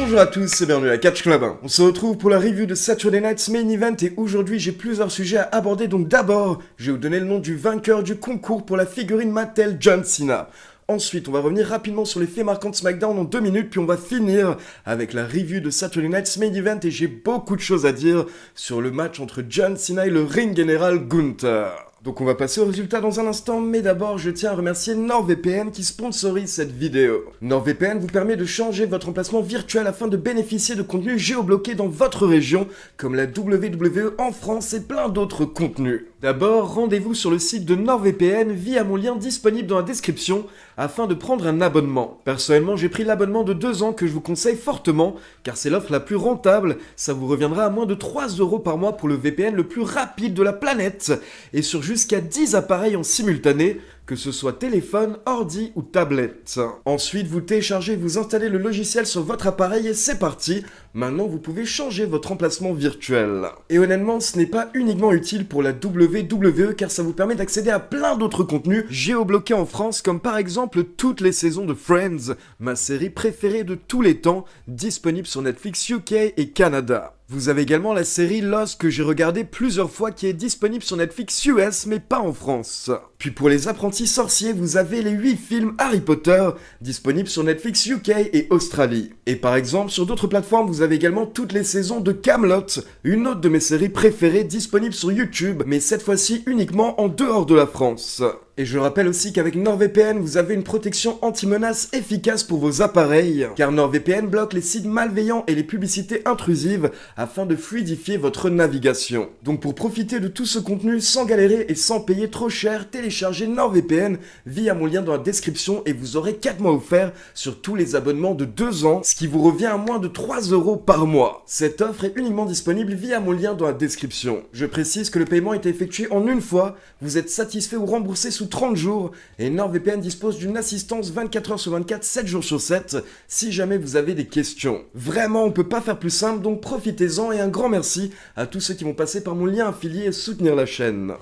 Bonjour à tous et bienvenue à Catch Club 1. On se retrouve pour la review de Saturday Night's Main Event et aujourd'hui j'ai plusieurs sujets à aborder. Donc d'abord, je vais vous donner le nom du vainqueur du concours pour la figurine Mattel John Cena. Ensuite, on va revenir rapidement sur les faits marquants de SmackDown en 2 minutes, puis on va finir avec la review de Saturday Night's Main Event et j'ai beaucoup de choses à dire sur le match entre John Cena et le ring général Gunther. Donc on va passer aux résultats dans un instant, mais d'abord je tiens à remercier NordVPN qui sponsorise cette vidéo. NordVPN vous permet de changer votre emplacement virtuel afin de bénéficier de contenus géobloqués dans votre région, comme la WWE en France et plein d'autres contenus. D'abord, rendez-vous sur le site de NordVPN via mon lien disponible dans la description afin de prendre un abonnement. Personnellement, j'ai pris l'abonnement de 2 ans que je vous conseille fortement, car c'est l'offre la plus rentable, ça vous reviendra à moins de 3€ par mois pour le VPN le plus rapide de la planète, et sur jusqu'à 10 appareils en simultané, que ce soit téléphone, ordi ou tablette. Ensuite, vous téléchargez et vous installez le logiciel sur votre appareil et c'est parti. Maintenant, vous pouvez changer votre emplacement virtuel. Et honnêtement, ce n'est pas uniquement utile pour la WWE car ça vous permet d'accéder à plein d'autres contenus géobloqués en France, comme par exemple toutes les saisons de Friends, ma série préférée de tous les temps, disponible sur Netflix UK et Canada. Vous avez également la série Lost que j'ai regardée plusieurs fois qui est disponible sur Netflix US mais pas en France. Puis pour les apprentis sorciers, vous avez les 8 films Harry Potter disponibles sur Netflix UK et Australie. Et par exemple, sur d'autres plateformes, vous avez également toutes les saisons de Camelot, une autre de mes séries préférées disponible sur YouTube, mais cette fois-ci uniquement en dehors de la France. Et je rappelle aussi qu'avec NordVPN, vous avez une protection anti-menace efficace pour vos appareils, car NordVPN bloque les sites malveillants et les publicités intrusives afin de fluidifier votre navigation. Donc pour profiter de tout ce contenu sans galérer et sans payer trop cher, téléchargez NordVPN via mon lien dans la description et vous aurez 4 mois offerts sur tous les abonnements de 2 ans, ce qui vous revient à moins de 3€ par mois. Cette offre est uniquement disponible via mon lien dans la description. Je précise que le paiement est effectué en une fois, vous êtes satisfait ou remboursé sous 30 jours et NordVPN dispose d'une assistance 24h sur 24, 7 jours sur 7 si jamais vous avez des questions. Vraiment, on peut pas faire plus simple, donc profitez-en et un grand merci à tous ceux qui vont passer par mon lien affilié et soutenir la chaîne.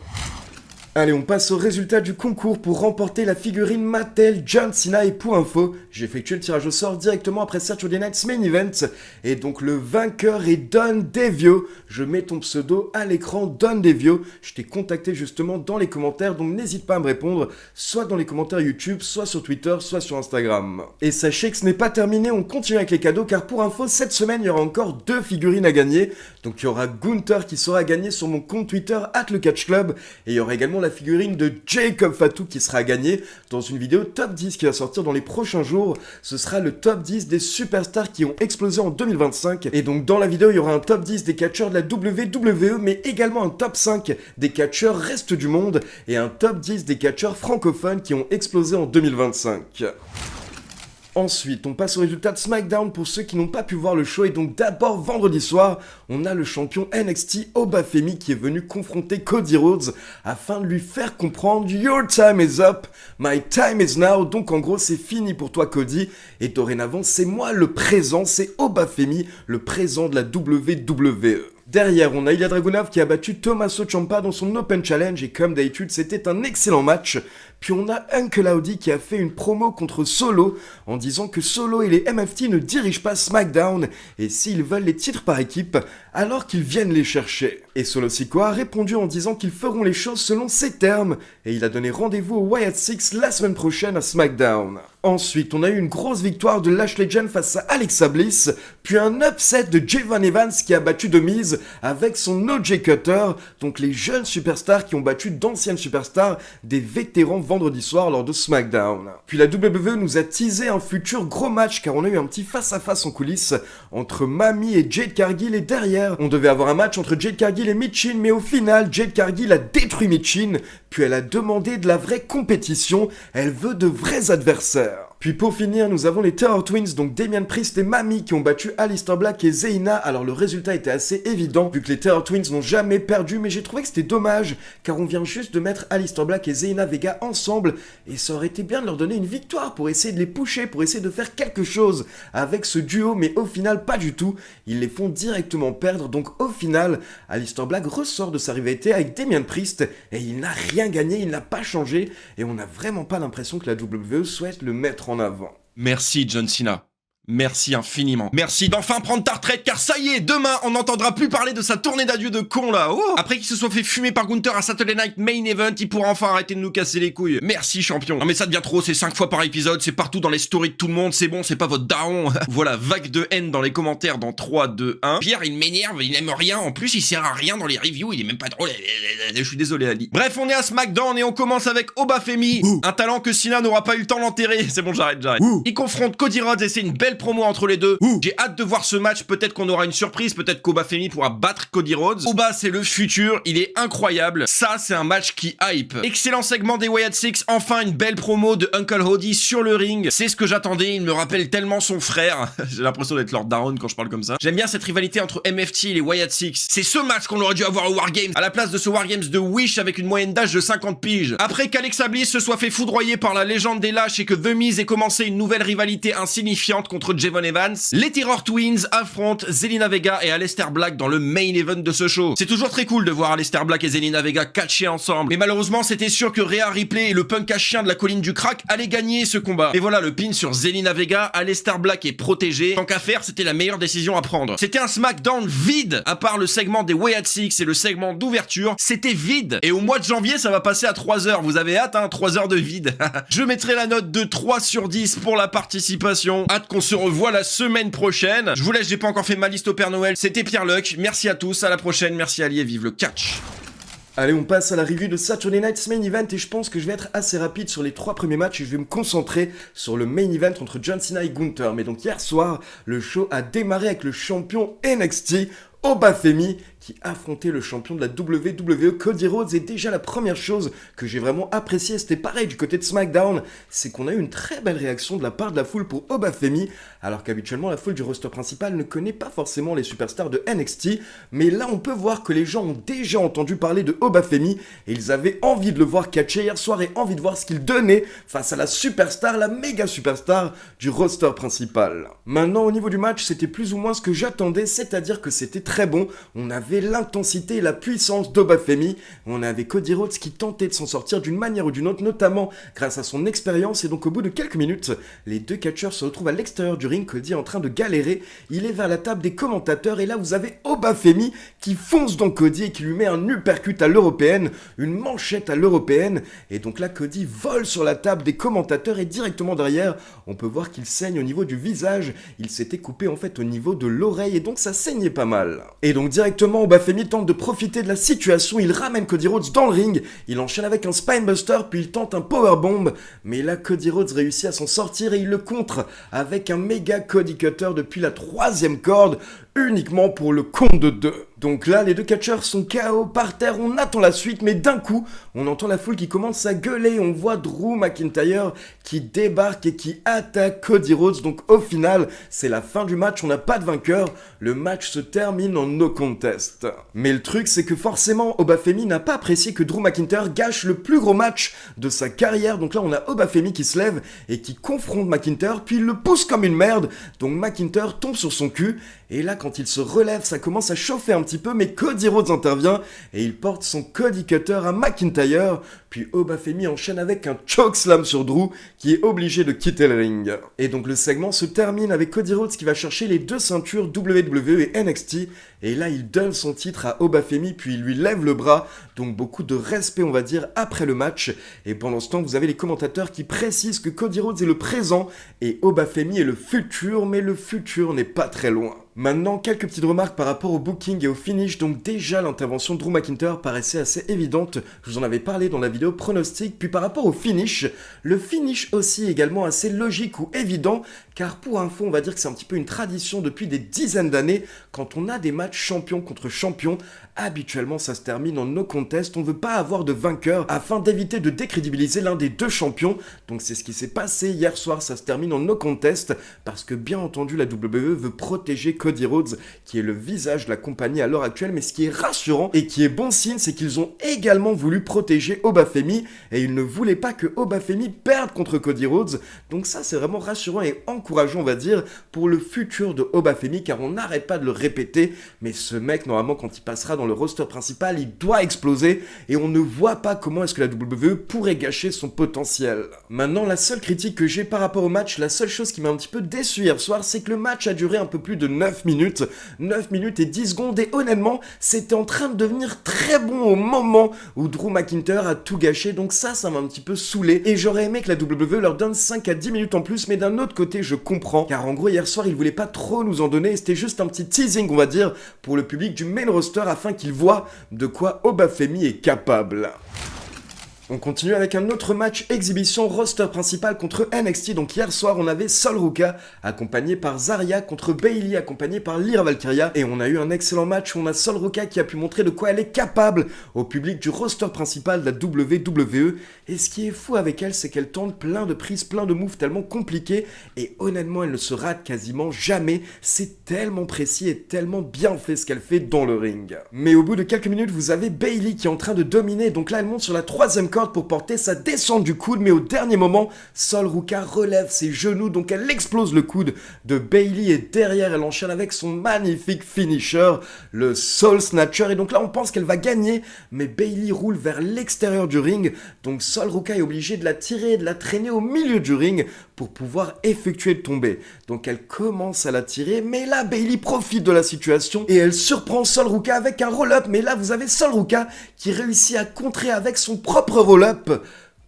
Allez, on passe au résultat du concours pour remporter la figurine Mattel John Cena et pour info, j'ai effectué le tirage au sort directement après Saturday Night's Main Event et donc le vainqueur est Don Devio. Je mets ton pseudo à l'écran, Don Devio. Je t'ai contacté justement dans les commentaires, donc n'hésite pas à me répondre, soit dans les commentaires YouTube, soit sur Twitter, soit sur Instagram. Et sachez que ce n'est pas terminé, on continue avec les cadeaux car pour info, cette semaine il y aura encore 2 figurines à gagner. Donc il y aura Gunther qui sera gagné sur mon compte Twitter @lecatchclub et il y aura également la figurine de Jacob Fatu qui sera gagnée dans une vidéo top 10 qui va sortir dans les prochains jours. Ce sera le top 10 des superstars qui ont explosé en 2025 et donc dans la vidéo il y aura un top 10 des catcheurs de la WWE mais également un top 5 des catcheurs reste du monde et un top 10 des catcheurs francophones qui ont explosé en 2025. Ensuite, on passe au résultat de SmackDown pour ceux qui n'ont pas pu voir le show. Et donc d'abord, vendredi soir, on a le champion NXT Obafemi qui est venu confronter Cody Rhodes afin de lui faire comprendre « Your time is up, my time is now ». Donc en gros, c'est fini pour toi Cody. Et dorénavant, c'est moi le présent, c'est Obafemi, le présent de la WWE. Derrière, on a Ilya Dragunov qui a battu Tommaso Ciampa dans son Open Challenge et comme d'habitude, c'était un excellent match. Puis on a Uncle Howdy qui a fait une promo contre Solo en disant que Solo et les MFT ne dirigent pas SmackDown et s'ils veulent les titres par équipe, alors qu'ils viennent les chercher. Et Solo Sikoa a répondu en disant qu'ils feront les choses selon ses termes et il a donné rendez-vous au Wyatt Six la semaine prochaine à SmackDown. Ensuite, on a eu une grosse victoire de Lash Legend face à Alexa Bliss, puis un upset de Javon Evans qui a battu The Miz avec son OJ Cutter, donc les jeunes superstars qui ont battu d'anciennes superstars, des vétérans vendredi soir lors de SmackDown. Puis la WWE nous a teasé un futur gros match car on a eu un petit face-à-face en coulisses entre Mami et Jade Cargill et derrière, on devait avoir un match entre Jade Cargill et Michin mais au final, Jade Cargill a détruit Michin, puis elle a demandé de la vraie compétition, elle veut de vrais adversaires. Puis pour finir, nous avons les Terror Twins, donc Damian Priest et Mami qui ont battu Aleister Black et Zayna. Alors le résultat était assez évident vu que les Terror Twins n'ont jamais perdu, mais j'ai trouvé que c'était dommage car on vient juste de mettre Aleister Black et Zayna Vega ensemble et ça aurait été bien de leur donner une victoire pour essayer de les pusher, pour essayer de faire quelque chose avec ce duo, mais au final pas du tout. Ils les font directement perdre, donc au final, Aleister Black ressort de sa rivalité avec Damian Priest et il n'a rien gagné, il n'a pas changé et on n'a vraiment pas l'impression que la WWE souhaite le mettre en avant. Merci John Cena. Merci infiniment. Merci d'enfin prendre ta retraite, car ça y est, demain, on n'entendra plus parler de sa tournée d'adieu de con, là. Oh, après qu'il se soit fait fumer par Gunther à Saturday Night Main Event, il pourra enfin arrêter de nous casser les couilles. Merci, champion. Non mais ça devient trop, c'est 5 fois par épisode, c'est partout dans les stories de tout le monde, c'est bon, c'est pas votre daron. Voilà, vague de haine dans les commentaires dans 3, 2, 1. Pierre, il m'énerve, il aime rien, en plus, il sert à rien dans les reviews, il est même pas drôle. Je suis désolé, Ali. Bref, on est à SmackDown et on commence avec Obafemi, un talent que Cena n'aura pas eu le temps d'enterrer. C'est bon, j'arrête. Il confronte Cody Rhodes et c'est une belle promo entre les deux. J'ai hâte de voir ce match, peut-être qu'on aura une surprise, peut-être qu'Obafemi pourra battre Cody Rhodes. Oba, c'est le futur, il est incroyable. Ça, c'est un match qui hype. Excellent segment des Wyatt Six, enfin une belle promo de Uncle Howdy sur le ring. C'est ce que j'attendais, il me rappelle tellement son frère. J'ai l'impression d'être Lord Daron quand je parle comme ça. J'aime bien cette rivalité entre MFT et les Wyatt Six. C'est ce match qu'on aurait dû avoir au Wargames, à la place de ce Wargames de Wish avec une moyenne d'âge de 50 piges. Après qu'Alexa Bliss se soit fait foudroyer par la légende des lâches et que The Miz ait commencé une nouvelle rivalité insignifiante contre Javon Evans, les Terror Twins affrontent Zelina Vega et Aleister Black dans le main event de ce show. C'est toujours très cool de voir Aleister Black et Zelina Vega catcher ensemble, mais malheureusement c'était sûr que Rhea Ripley et le punk à chien de la colline du crack allaient gagner ce combat. Et voilà, le pin sur Zelina Vega, Aleister Black est protégé. Tant qu'à faire, c'était la meilleure décision à prendre. C'était un SmackDown vide, à part le segment des Wyatt Six et le segment d'ouverture, c'était vide. Et au mois de janvier, ça va passer à 3 heures. Vous avez hâte, hein, 3 heures de vide. Je mettrai la note de 3 sur 10 pour la participation. Hâte qu'on se revoie la semaine prochaine. Je vous laisse, j'ai pas encore fait ma liste au Père Noël. C'était Pierre Luck. Merci à tous, à la prochaine. Merci Ali et vive le catch. Allez, on passe à la review de Saturday Night's Main Event et je pense que je vais être assez rapide sur les 3 premiers matchs et je vais me concentrer sur le main event entre John Cena et Gunther. Mais donc hier soir, le show a démarré avec le champion NXT, Obafemi, qui affrontait le champion de la WWE, Cody Rhodes. Et déjà la première chose que j'ai vraiment appréciée, c'était pareil du côté de SmackDown, c'est qu'on a eu une très belle réaction de la part de la foule pour Obafemi, alors qu'habituellement la foule du roster principal ne connaît pas forcément les superstars de NXT, mais là on peut voir que les gens ont déjà entendu parler de Obafemi et ils avaient envie de le voir catcher hier soir et envie de voir ce qu'il donnait face à la superstar, la méga superstar du roster principal. Maintenant au niveau du match, c'était plus ou moins ce que j'attendais, c'est-à-dire que c'était très bon, on avait l'intensité et la puissance d'Obafemi. On avait Cody Rhodes qui tentait de s'en sortir d'une manière ou d'une autre, notamment grâce à son expérience. Et donc au bout de quelques minutes, les deux catcheurs se retrouvent à l'extérieur du ring, Cody est en train de galérer. Il est vers la table des commentateurs et là vous avez Obafemi qui fonce dans Cody et qui lui met un uppercut à l'européenne, une manchette à l'européenne. Et donc là Cody vole sur la table des commentateurs et directement derrière, on peut voir qu'il saigne au niveau du visage. Il s'était coupé en fait au niveau de l'oreille et donc ça saignait pas mal. Et donc directement Obafemi tente de profiter de la situation, il ramène Cody Rhodes dans le ring, il enchaîne avec un Spinebuster puis il tente un powerbomb, mais là Cody Rhodes réussit à s'en sortir et il le contre avec un méga Cody Cutter depuis la 3e corde, uniquement pour le compte de 2. Donc là, les deux catcheurs sont KO par terre, on attend la suite, mais d'un coup, on entend la foule qui commence à gueuler, on voit Drew McIntyre qui débarque et qui attaque Cody Rhodes, donc au final, c'est la fin du match, on n'a pas de vainqueur, le match se termine en no contest. Mais le truc, c'est que forcément, Obafemi n'a pas apprécié que Drew McIntyre gâche le plus gros match de sa carrière, donc là, on a Obafemi qui se lève et qui confronte McIntyre, puis il le pousse comme une merde, donc McIntyre tombe sur son cul, et là, quand il se relève, ça commence à chauffer un petit peu, mais Cody Rhodes intervient et il porte son Cody Cutter à McIntyre, puis Obafemi enchaîne avec un chokeslam sur Drew qui est obligé de quitter le ring. Et donc le segment se termine avec Cody Rhodes qui va chercher les 2 ceintures WWE et NXT, et là il donne son titre à Obafemi puis il lui lève le bras, donc beaucoup de respect on va dire après le match, et pendant ce temps vous avez les commentateurs qui précisent que Cody Rhodes est le présent et Obafemi est le futur, mais le futur n'est pas très loin. Maintenant, quelques petites remarques par rapport au booking et au finish. Donc déjà, l'intervention de Drew McIntyre paraissait assez évidente. Je vous en avais parlé dans la vidéo pronostic. Puis par rapport au finish, le finish aussi également assez logique ou évident. Car pour info, on va dire que c'est un petit peu une tradition depuis des dizaines d'années. Quand on a des matchs champion contre champion, habituellement ça se termine en no contest. On ne veut pas avoir de vainqueur afin d'éviter de décrédibiliser l'un des deux champions. Donc c'est ce qui s'est passé hier soir. Ça se termine en no contest parce que bien entendu la WWE veut protéger Cody Rhodes, qui est le visage de la compagnie à l'heure actuelle, mais ce qui est rassurant et qui est bon signe, c'est qu'ils ont également voulu protéger Obafemi et ils ne voulaient pas que Obafemi perde contre Cody Rhodes. Donc ça, c'est vraiment rassurant et encourageant, on va dire, pour le futur de Obafemi, car on n'arrête pas de le répéter, mais ce mec, normalement, quand il passera dans dans le roster principal, il doit exploser et on ne voit pas comment est-ce que la WWE pourrait gâcher son potentiel. Maintenant, la seule critique que j'ai par rapport au match, la seule chose qui m'a un petit peu déçu hier soir, c'est que le match a duré un peu plus de 9 minutes. 9 minutes et 10 secondes et honnêtement, c'était en train de devenir très bon au moment où Drew McIntyre a tout gâché, donc ça m'a un petit peu saoulé et j'aurais aimé que la WWE leur donne 5 à 10 minutes en plus, mais d'un autre côté, je comprends, car en gros, hier soir, ils voulaient pas trop nous en donner, c'était juste un petit teasing, on va dire, pour le public du main roster afin qu'ils voient de quoi Obafemi est capable. On continue avec un autre match exhibition roster principal contre NXT. Donc hier soir, on avait Sol Ruka accompagné par Zarya contre Bayley accompagné par Lyra Valkyria. Et on a eu un excellent match où on a Sol Ruka qui a pu montrer de quoi elle est capable au public du roster principal de la WWE. Et ce qui est fou avec elle, c'est qu'elle tente plein de prises, plein de moves tellement compliqués. Et honnêtement, elle ne se rate quasiment jamais. C'est tellement précis et tellement bien fait ce qu'elle fait dans le ring. Mais au bout de quelques minutes, vous avez Bayley qui est en train de dominer. Donc là, elle monte sur la 3e corde pour porter sa descente du coude, mais au dernier moment, Sol Ruka relève ses genoux, donc elle explose le coude de Bayley et derrière elle enchaîne avec son magnifique finisher, le Soul Snatcher, et donc là on pense qu'elle va gagner, mais Bayley roule vers l'extérieur du ring, donc Sol Ruka est obligé de la tirer et de la traîner au milieu du ring pour pouvoir effectuer le tombé. Donc elle commence à la tirer, mais là Bayley profite de la situation et elle surprend Sol Ruka avec un roll-up, mais là vous avez Sol Ruka qui réussit à contrer avec son propre roll-up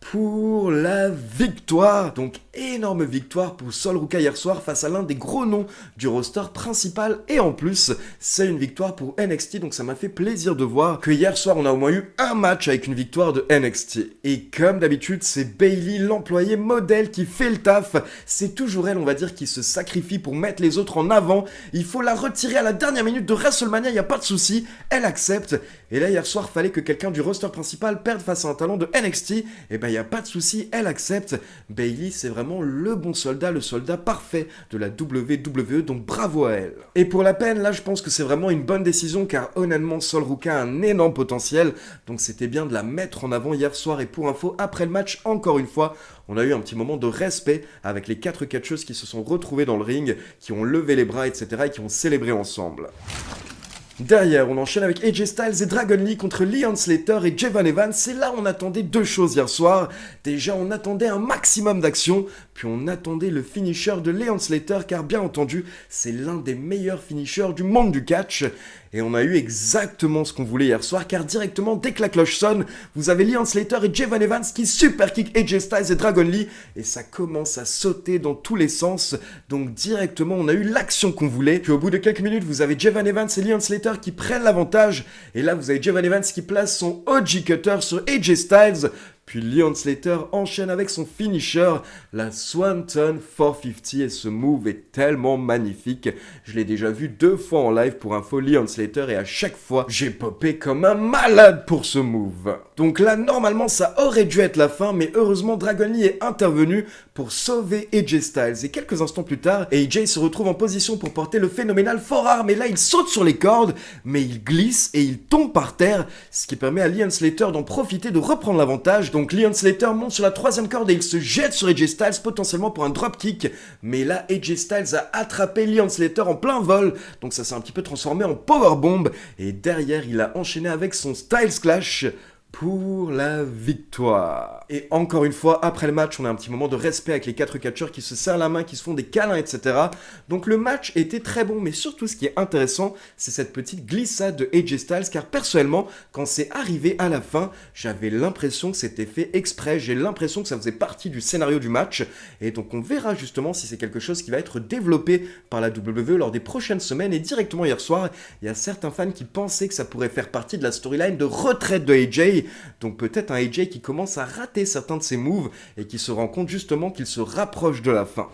pour la victoire. Donc énorme victoire pour Sol Ruka hier soir face à l'un des gros noms du roster principal et en plus c'est une victoire pour NXT, donc ça m'a fait plaisir de voir que hier soir on a au moins eu un match avec une victoire de NXT. Et comme d'habitude c'est Bayley l'employé modèle qui fait le taf, c'est toujours elle on va dire qui se sacrifie pour mettre les autres en avant, il faut la retirer à la dernière minute de WrestleMania, il n'y a pas de souci, elle accepte. Et là hier soir fallait que quelqu'un du roster principal perde face à un talent de NXT, et ben il n'y a pas de souci, elle accepte. Bayley c'est vraiment le bon soldat, le soldat parfait de la WWE, donc bravo à elle. Et pour la peine, là je pense que c'est vraiment une bonne décision car honnêtement Sol Ruka a un énorme potentiel, donc c'était bien de la mettre en avant hier soir. Et pour info, après le match, encore une fois, on a eu un petit moment de respect avec les 4 catcheuses qui se sont retrouvées dans le ring, qui ont levé les bras, etc. et qui ont célébré ensemble. Derrière, on enchaîne avec AJ Styles et Dragon Lee contre Leon Slater et Javon Evans. C'est là on attendait deux choses hier soir. Déjà, on attendait un maximum d'action, puis on attendait le finisher de Leon Slater, car bien entendu, c'est l'un des meilleurs finishers du monde du catch. Et on a eu exactement ce qu'on voulait hier soir, car directement, dès que la cloche sonne, vous avez Leon Slater et Javon Evans qui super kick AJ Styles et Dragon Lee, et ça commence à sauter dans tous les sens. Donc directement, on a eu l'action qu'on voulait. Puis au bout de quelques minutes, vous avez Javon Evans et Leon Slater qui prennent l'avantage, et là vous avez Javon Evans qui place son OG Cutter sur AJ Styles. Puis Leon Slater enchaîne avec son finisher, la Swanton 450, et ce move est tellement magnifique. Je l'ai déjà vu 2 fois en live pour info Leon Slater, et à chaque fois, j'ai popé comme un malade pour ce move. Donc là, normalement, ça aurait dû être la fin, mais heureusement, Dragon Lee est intervenu pour sauver AJ Styles. Et quelques instants plus tard, AJ se retrouve en position pour porter le phénoménal forearm, et là, il saute sur les cordes, mais il glisse et il tombe par terre, ce qui permet à Leon Slater d'en profiter, de reprendre l'avantage. Donc Leon Slater monte sur la 3e corde et il se jette sur AJ Styles potentiellement pour un dropkick, mais là AJ Styles a attrapé Leon Slater en plein vol, donc ça s'est un petit peu transformé en powerbomb, et derrière il a enchaîné avec son Styles Clash pour la victoire. Et encore une fois, après le match, on a un petit moment de respect avec les 4 catcheurs qui se serrent la main, qui se font des câlins, etc. Donc le match était très bon, mais surtout ce qui est intéressant, c'est cette petite glissade de AJ Styles, car personnellement, quand c'est arrivé à la fin, j'avais l'impression que c'était fait exprès, j'ai l'impression que ça faisait partie du scénario du match, et donc on verra justement si c'est quelque chose qui va être développé par la WWE lors des prochaines semaines. Et directement hier soir, il y a certains fans qui pensaient que ça pourrait faire partie de la storyline de retraite de AJ, donc peut-être un AJ qui commence à rater certains de ses moves et qui se rend compte justement qu'il se rapproche de la fin.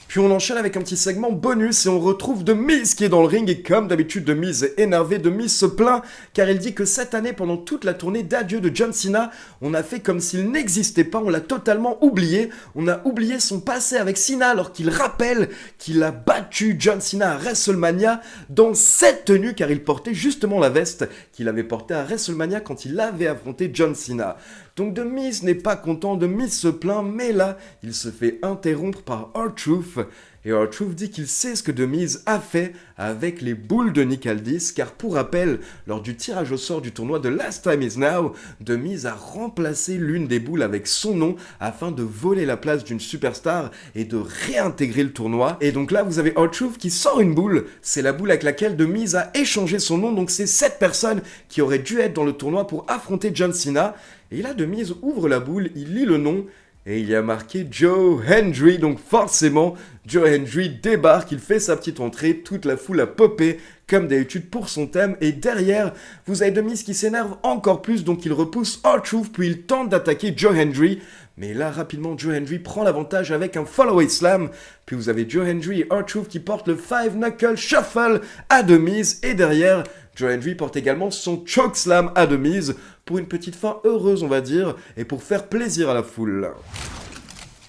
Puis on enchaîne avec un petit segment bonus et on retrouve The Miz qui est dans le ring, et comme d'habitude The Miz est énervé, The Miz se plaint car il dit que cette année, pendant toute la tournée d'adieu de John Cena, on a fait comme s'il n'existait pas, on l'a totalement oublié, on a oublié son passé avec Cena, alors qu'il rappelle qu'il a battu John Cena à WrestleMania dans cette tenue, car il portait justement la veste qu'il avait portée à WrestleMania quand il avait affronté John Cena. Donc The Miz n'est pas content, The Miz se plaint, mais là, il se fait interrompre par R-Truth. Et et R-Truth dit qu'il sait ce que The Miz a fait avec les boules de Nick Aldis, car pour rappel, lors du tirage au sort du tournoi de Last Time Is Now, The Miz a remplacé l'une des boules avec son nom afin de voler la place d'une superstar et de réintégrer le tournoi. Et donc là, vous avez R-Truth qui sort une boule, c'est la boule avec laquelle The Miz a échangé son nom, donc c'est cette personne qui aurait dû être dans le tournoi pour affronter John Cena. Et là, The Miz ouvre la boule, il lit le nom, et il y a marqué Joe Hendry, donc forcément, Joe Hendry débarque, il fait sa petite entrée, toute la foule a popé, comme d'habitude pour son thème, et derrière, vous avez The Miz qui s'énerve encore plus, donc il repousse R-Truth, puis il tente d'attaquer Joe Hendry, mais là, rapidement, Joe Hendry prend l'avantage avec un follow-away slam, puis vous avez Joe Hendry et R-Truth qui portent le 5-knuckle shuffle à The Miz, et derrière, Joe Hendry porte également son chokeslam à The Miz pour une petite fin heureuse, on va dire, et pour faire plaisir à la foule.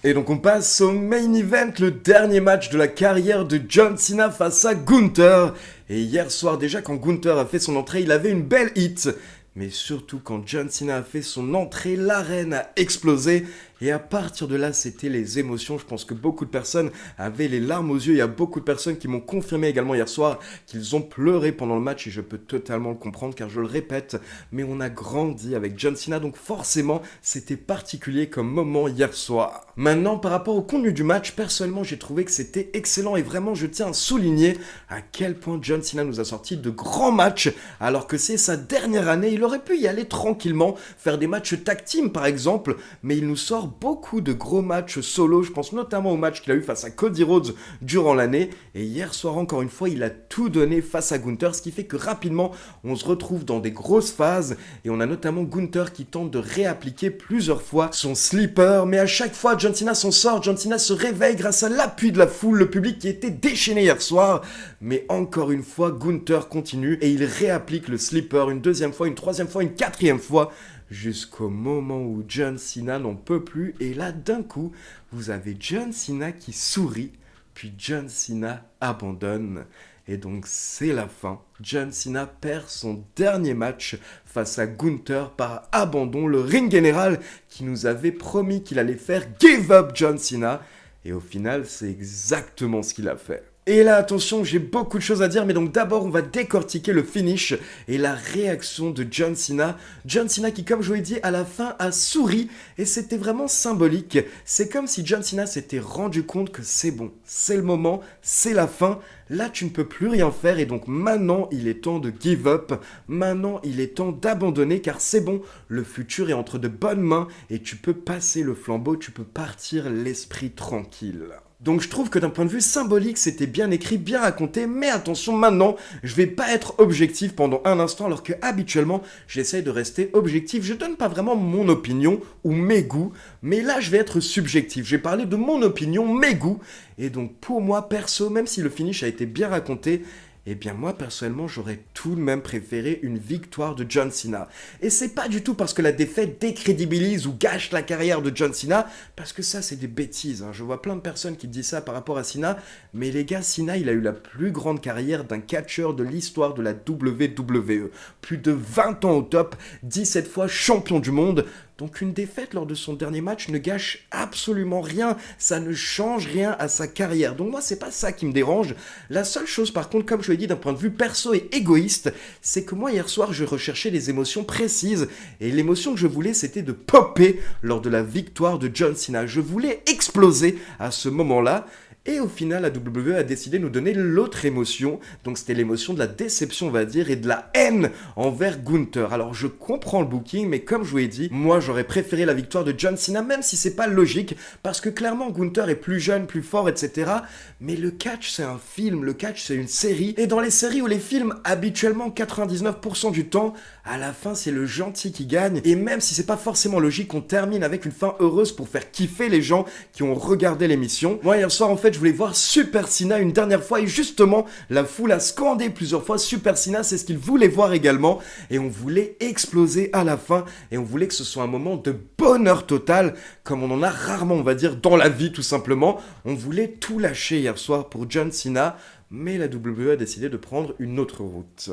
Et donc on passe au main event, le dernier match de la carrière de John Cena face à Gunther. Et hier soir déjà, quand Gunther a fait son entrée, il avait une belle hit. Mais surtout quand John Cena a fait son entrée, l'arène a explosé. Et à partir de là, c'était les émotions. Je pense que beaucoup de personnes avaient les larmes aux yeux. Il y a beaucoup de personnes qui m'ont confirmé également hier soir qu'ils ont pleuré pendant le match. Et je peux totalement le comprendre car je le répète, mais on a grandi avec John Cena. Donc forcément, c'était particulier comme moment hier soir. Maintenant, par rapport au contenu du match, personnellement, j'ai trouvé que c'était excellent. Et vraiment, je tiens à souligner à quel point John Cena nous a sorti de grands matchs. Alors que c'est sa dernière année, il aurait pu y aller tranquillement, faire des matchs tag team par exemple. Mais il nous sort beaucoup de gros matchs solo, je pense notamment au match qu'il a eu face à Cody Rhodes durant l'année, et hier soir encore une fois il a tout donné face à Gunther, ce qui fait que rapidement on se retrouve dans des grosses phases, et on a notamment Gunther qui tente de réappliquer plusieurs fois son sleeper, mais à chaque fois John Cena s'en sort, John Cena se réveille grâce à l'appui de la foule, le public qui était déchaîné hier soir, mais encore une fois Gunther continue, et il réapplique le sleeper une deuxième fois, une troisième fois, une quatrième fois, jusqu'au moment où John Cena n'en peut plus, et là d'un coup, vous avez John Cena qui sourit, puis John Cena abandonne, et donc c'est la fin. John Cena perd son dernier match face à Gunther par abandon, le ring général qui nous avait promis qu'il allait faire give up John Cena, et au final c'est exactement ce qu'il a fait. Et là, attention, j'ai beaucoup de choses à dire, mais donc d'abord, on va décortiquer le finish et la réaction de John Cena. John Cena qui, comme je vous l'ai dit, à la fin a souri et c'était vraiment symbolique. C'est comme si John Cena s'était rendu compte que c'est bon, c'est le moment, c'est la fin. Là, tu ne peux plus rien faire et donc maintenant, il est temps de give up. Maintenant, il est temps d'abandonner car c'est bon, le futur est entre de bonnes mains et tu peux passer le flambeau, tu peux partir l'esprit tranquille. Donc je trouve que d'un point de vue symbolique, c'était bien écrit, bien raconté, mais attention, maintenant, je vais pas être objectif pendant un instant, alors que habituellement, j'essaye de rester objectif. Je donne pas vraiment mon opinion ou mes goûts, mais là, je vais être subjectif. Je vais parler de mon opinion, mes goûts, et donc pour moi, perso, même si le finish a été bien raconté, eh bien moi personnellement j'aurais tout de même préféré une victoire de John Cena. Et c'est pas du tout parce que la défaite décrédibilise ou gâche la carrière de John Cena, parce que ça c'est des bêtises, hein. Je vois plein de personnes qui disent ça par rapport à Cena, mais les gars, Cena il a eu la plus grande carrière d'un catcheur de l'histoire de la WWE. Plus de 20 ans au top, 17 fois champion du monde. Donc une défaite lors de son dernier match ne gâche absolument rien, ça ne change rien à sa carrière. Donc moi c'est pas ça qui me dérange. La seule chose par contre, comme je l'ai dit d'un point de vue perso et égoïste, c'est que moi hier soir je recherchais des émotions précises et l'émotion que je voulais c'était de popper lors de la victoire de John Cena. Je voulais exploser à ce moment-là. Et au final, la WWE a décidé de nous donner l'autre émotion. Donc c'était l'émotion de la déception, on va dire, et de la haine envers Gunther. Alors je comprends le booking, mais comme je vous l'ai dit, moi j'aurais préféré la victoire de John Cena, même si c'est pas logique, parce que clairement Gunther est plus jeune, plus fort, etc. Mais le catch c'est un film, le catch c'est une série. Et dans les séries ou les films, habituellement 99% du temps, à la fin c'est le gentil qui gagne. Et même si c'est pas forcément logique, on termine avec une fin heureuse pour faire kiffer les gens qui ont regardé l'émission. Moi hier soir en fait, je voulais voir Super Cena une dernière fois et justement, la foule a scandé plusieurs fois Super Cena, c'est ce qu'il voulait voir également et on voulait exploser à la fin et on voulait que ce soit un moment de bonheur total comme on en a rarement, on va dire, dans la vie tout simplement. On voulait tout lâcher hier soir pour John Cena, mais la WWE a décidé de prendre une autre route.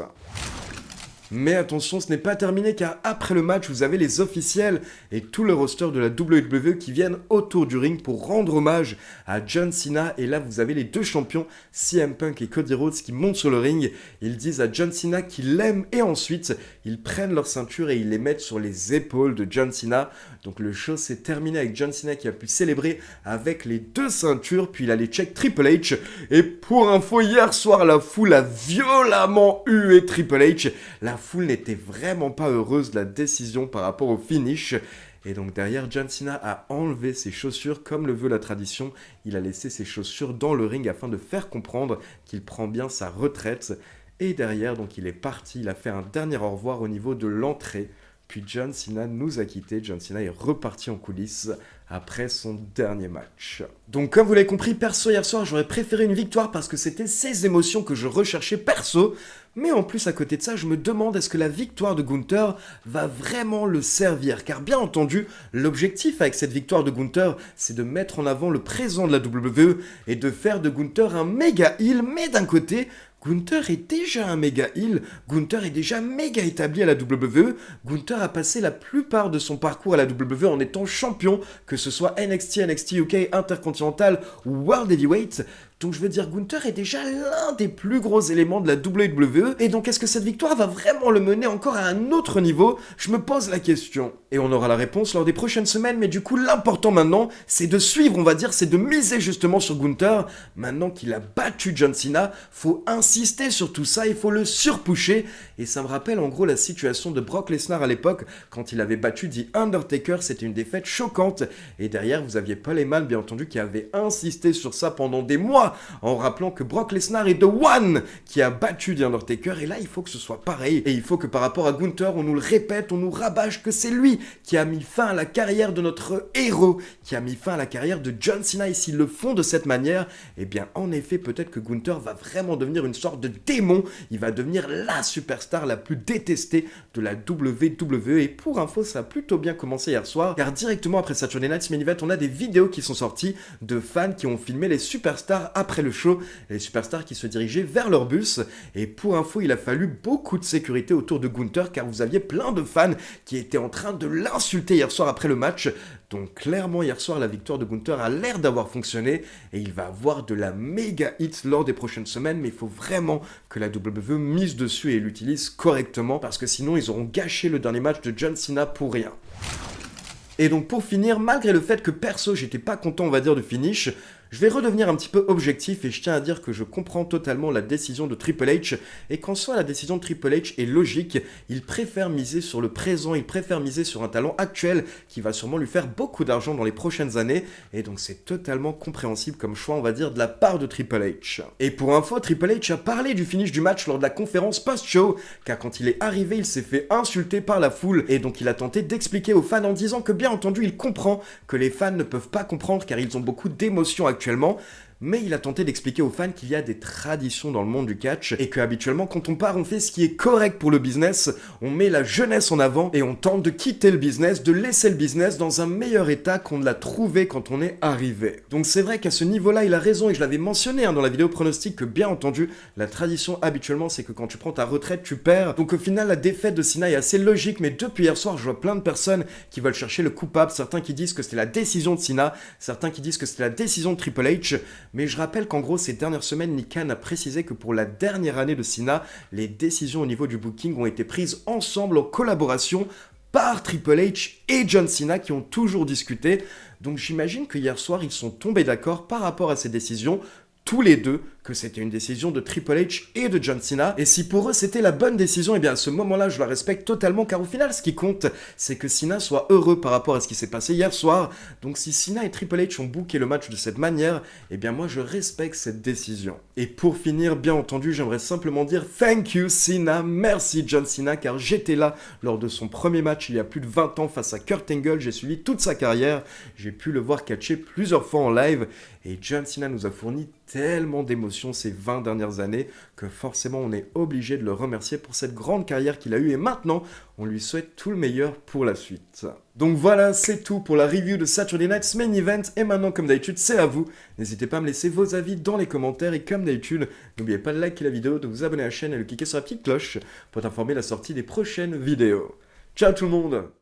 Mais attention, ce n'est pas terminé car après le match, vous avez les officiels et tout le roster de la WWE qui viennent autour du ring pour rendre hommage à John Cena. Et là, vous avez les deux champions, CM Punk et Cody Rhodes, qui montent sur le ring. Ils disent à John Cena qu'ils l'aiment et ensuite, ils prennent leur ceinture et ils les mettent sur les épaules de John Cena. Donc le show s'est terminé avec John Cena qui a pu célébrer avec les deux ceintures, puis il allait check Triple H. Et pour info, hier soir, la foule a violemment hué Triple H. La foule n'était vraiment pas heureuse de la décision par rapport au finish. Et donc derrière, John Cena a enlevé ses chaussures comme le veut la tradition. Il a laissé ses chaussures dans le ring afin de faire comprendre qu'il prend bien sa retraite. Et derrière, donc il est parti, il a fait un dernier au revoir au niveau de l'entrée. Puis John Cena nous a quittés, John Cena est reparti en coulisses après son dernier match. Donc comme vous l'avez compris, perso hier soir j'aurais préféré une victoire parce que c'était ces émotions que je recherchais perso. Mais en plus à côté de ça, je me demande est-ce que la victoire de Gunther va vraiment le servir. Car bien entendu, l'objectif avec cette victoire de Gunther, c'est de mettre en avant le présent de la WWE et de faire de Gunther un méga heel, mais d'un côté... Gunther est déjà un méga heel, Gunther est déjà méga établi à la WWE, Gunther a passé la plupart de son parcours à la WWE en étant champion, que ce soit NXT, NXT UK, Intercontinental ou World Heavyweight. Donc je veux dire, Gunther est déjà l'un des plus gros éléments de la WWE, et donc est-ce que cette victoire va vraiment le mener encore à un autre niveau? Je me pose la question. Et on aura la réponse lors des prochaines semaines, mais du coup l'important maintenant, c'est de suivre, on va dire, c'est de miser justement sur Gunther. Maintenant qu'il a battu John Cena, faut insister sur tout ça, il faut le surpusher, et ça me rappelle en gros la situation de Brock Lesnar à l'époque, quand il avait battu The Undertaker, c'était une défaite choquante, et derrière vous aviez Paul Heyman bien entendu qui avait insisté sur ça pendant des mois, en rappelant que Brock Lesnar est The One qui a battu The Undertaker, et là il faut que ce soit pareil, et il faut que par rapport à Gunther, on nous le répète, on nous rabâche que c'est lui qui a mis fin à la carrière de notre héros, qui a mis fin à la carrière de John Cena, et s'ils le font de cette manière, eh bien en effet peut-être que Gunther va vraiment devenir une sorte de démon, il va devenir la superstar la plus détestée de la WWE, et pour info ça a plutôt bien commencé hier soir, car directement après Saturday Night's Main Event, on a des vidéos qui sont sorties de fans qui ont filmé les superstars après le show, les superstars qui se dirigeaient vers leur bus, et pour info il a fallu beaucoup de sécurité autour de Gunther, car vous aviez plein de fans qui étaient en train de l'insulter hier soir après le match. Donc clairement hier soir la victoire de Gunther a l'air d'avoir fonctionné et il va avoir de la méga hit lors des prochaines semaines, mais il faut vraiment que la WWE mise dessus et l'utilise correctement parce que sinon ils auront gâché le dernier match de John Cena pour rien. Et donc pour finir, malgré le fait que perso j'étais pas content on va dire du finish, je vais redevenir un petit peu objectif et je tiens à dire que je comprends totalement la décision de Triple H et qu'en soi la décision de Triple H est logique, il préfère miser sur le présent, il préfère miser sur un talent actuel qui va sûrement lui faire beaucoup d'argent dans les prochaines années et donc c'est totalement compréhensible comme choix on va dire de la part de Triple H. Et pour info, Triple H a parlé du finish du match lors de la conférence post-show car quand il est arrivé il s'est fait insulter par la foule et donc il a tenté d'expliquer aux fans en disant que bien entendu il comprend que les fans ne peuvent pas comprendre car ils ont beaucoup d'émotions actuellement, mais il a tenté d'expliquer aux fans qu'il y a des traditions dans le monde du catch et que habituellement quand on part on fait ce qui est correct pour le business, on met la jeunesse en avant et on tente de quitter le business, de laisser le business dans un meilleur état qu'on l'a trouvé quand on est arrivé. Donc c'est vrai qu'à ce niveau-là il a raison et je l'avais mentionné dans la vidéo pronostic que bien entendu la tradition habituellement c'est que quand tu prends ta retraite tu perds, donc au final la défaite de Cena est assez logique, mais depuis hier soir je vois plein de personnes qui veulent chercher le coupable, certains qui disent que c'était la décision de Cena, certains qui disent que c'était la décision de Triple H. Mais je rappelle qu'en gros, ces dernières semaines, Nick Khan a précisé que pour la dernière année de Cena, les décisions au niveau du booking ont été prises ensemble en collaboration par Triple H et John Cena qui ont toujours discuté. Donc j'imagine que hier soir, ils sont tombés d'accord par rapport à ces décisions, tous les deux, que c'était une décision de Triple H et de John Cena, et si pour eux c'était la bonne décision, et bien à ce moment-là je la respecte totalement, car au final ce qui compte c'est que Cena soit heureux par rapport à ce qui s'est passé hier soir, donc si Cena et Triple H ont booké le match de cette manière, et bien moi je respecte cette décision. Et pour finir, bien entendu, j'aimerais simplement dire thank you Cena, merci John Cena, car j'étais là lors de son premier match il y a plus de 20 ans face à Kurt Angle, j'ai suivi toute sa carrière, j'ai pu le voir catcher plusieurs fois en live, et John Cena nous a fourni tellement d'émotions d'émotions ces 20 dernières années que forcément on est obligé de le remercier pour cette grande carrière qu'il a eue et maintenant on lui souhaite tout le meilleur pour la suite. Donc voilà, c'est tout pour la review de Saturday Night's Main Event et maintenant comme d'habitude c'est à vous. N'hésitez pas à me laisser vos avis dans les commentaires et comme d'habitude, n'oubliez pas de liker la vidéo, de vous abonner à la chaîne et de cliquer sur la petite cloche pour être informé de la sortie des prochaines vidéos. Ciao tout le monde!